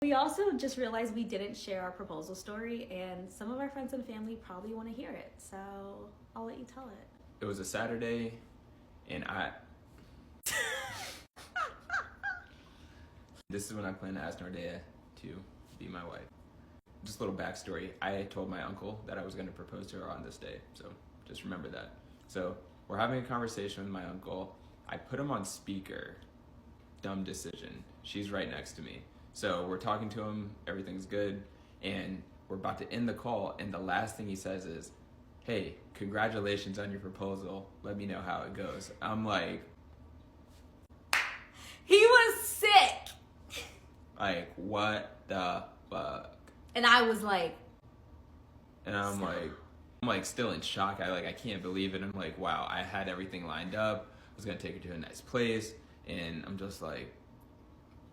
We also just realized we didn't share our proposal story, and some of our friends and family probably want to hear it, so I'll let you tell it. It was a Saturday, and this is when I planned to ask Nordea to be my wife. Just a little backstory. I told my uncle that I was going to propose to her on this day, so just remember that. So we're having a conversation with my uncle. I put him on speaker. Dumb decision. She's right next to me. So we're talking to him, everything's good, and we're about to end the call, and the last thing he says is, "Hey, congratulations on your proposal. Let me know how it goes." I'm like... He was sick! Like, what the fuck? And I was like... And I'm like still in shock. I can't believe it. I'm like, wow, I had everything lined up. I was gonna take her to a nice place, and I'm just like,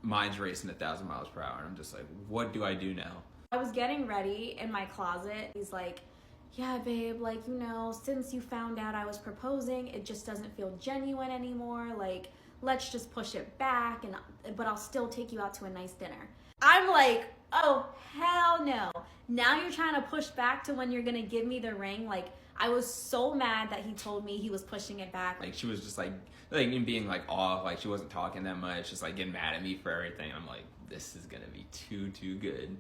mind's racing 1,000 miles per hour. And I'm just like, what do I do now? I was getting ready in my closet. He's like, yeah, babe, like, you know, since you found out I was proposing, it just doesn't feel genuine anymore. Like, let's just push it back, but I'll still take you out to a nice dinner. I'm like, oh, hell no. Now you're trying to push back to when you're gonna give me the ring. Like, I was so mad that he told me he was pushing it back. Like, she was just like being like off, like she wasn't talking that much, just like getting mad at me for everything. I'm like, this is gonna be too good.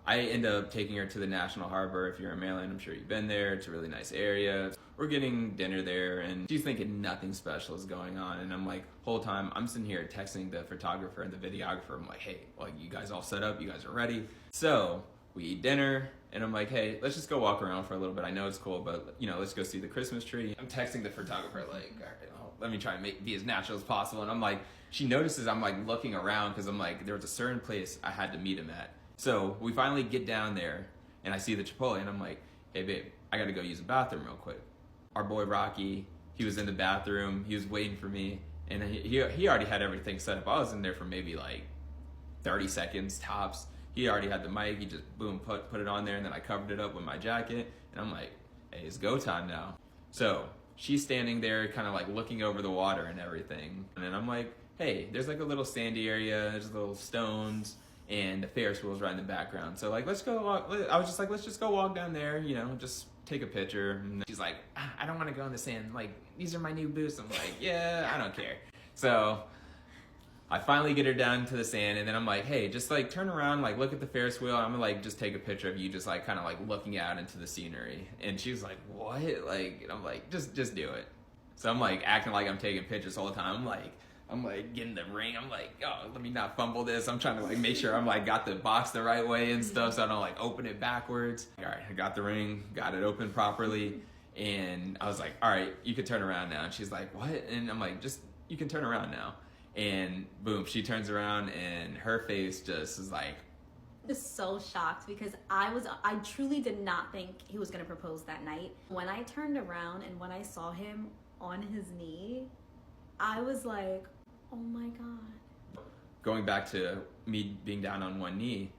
I end up taking her to the National Harbor. If you're in Maryland, I'm sure you've been there. It's a really nice area. We're getting dinner there, and she's thinking nothing special is going on. And I'm like, whole time, I'm sitting here texting the photographer and the videographer. I'm like, hey, like, you guys all set up? You guys are ready? So we eat dinner, and I'm like, hey, let's just go walk around for a little bit. I know it's cool, but, you know, let's go see the Christmas tree. I'm texting the photographer, like, all right, let me try and be as natural as possible. And I'm like, she notices I'm like looking around, because I'm like, there was a certain place I had to meet him at. So we finally get down there, and I see the Chipotle, and I'm like, hey, babe, I got to go use the bathroom real quick. Our boy Rocky, he was in the bathroom. He was waiting for me, and he already had everything set up. I was in there for maybe like 30 seconds tops. He already had the mic. He just, boom, put it on there, and then I covered it up with my jacket, and I'm like, hey, it's go time now. So she's standing there kind of like looking over the water and everything, and then I'm like, hey, there's like a little sandy area, there's little stones, and the Ferris wheel's right in the background. So like, let's go walk. I was just like, let's just go walk down there, you know, just take a picture. And she's like, I don't want to go in the sand. Like, these are my new boots. I'm like, yeah, I don't care. So I finally get her down to the sand, and then I'm like, hey, just like turn around, like look at the Ferris wheel. I'm gonna like just take a picture of you just like kind of like looking out into the scenery. And she was like, what? Like, and I'm like, just do it. So I'm like acting like I'm taking pictures all the time. I'm like getting the ring. I'm like, oh, let me not fumble this. I'm trying to like make sure I'm like got the box the right way and stuff, so I don't like open it backwards. All right, I got the ring, got it open properly, and I was like, all right, you can turn around now. And she's like, what? And I'm like, just, you can turn around now. And boom, she turns around, and her face just is like, just so shocked, because I truly did not think he was gonna propose that night. When I turned around and when I saw him on his knee, I was like, oh my God. Going back to me being down on one knee,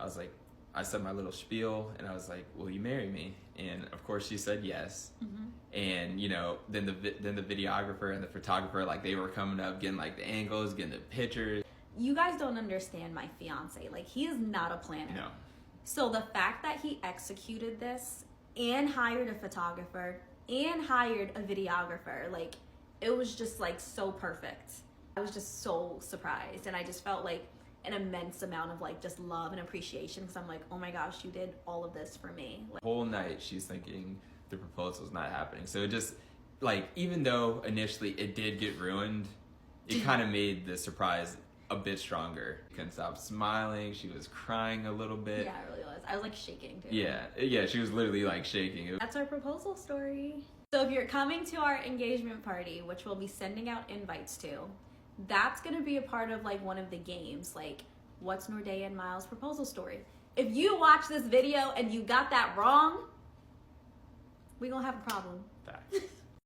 I was like, I said my little spiel, and I was like, will you marry me? And of course she said yes. Mm-hmm. And you know, then the videographer and the photographer, like, they were coming up, getting like the angles, getting the pictures. You guys don't understand my fiance. Like, he is not a planner. No. So the fact that he executed this and hired a photographer and hired a videographer, like, it was just like so perfect. I was just so surprised, and I just felt like an immense amount of like just love and appreciation, because I'm like, oh my gosh, you did all of this for me. Like, the whole night she's thinking the proposal's not happening. So it just, like, even though initially it did get ruined, it kind of made the surprise a bit stronger. Couldn't stop smiling. She was crying a little bit. Yeah, it really was. I was like shaking too. Yeah, she was literally like shaking. That's our proposal story. So if you're coming to our engagement party, which we'll be sending out invites to, that's gonna be a part of like one of the games, like, what's Nordea and Miles' proposal story? If you watch this video and you got that wrong, we gonna have a problem. Facts.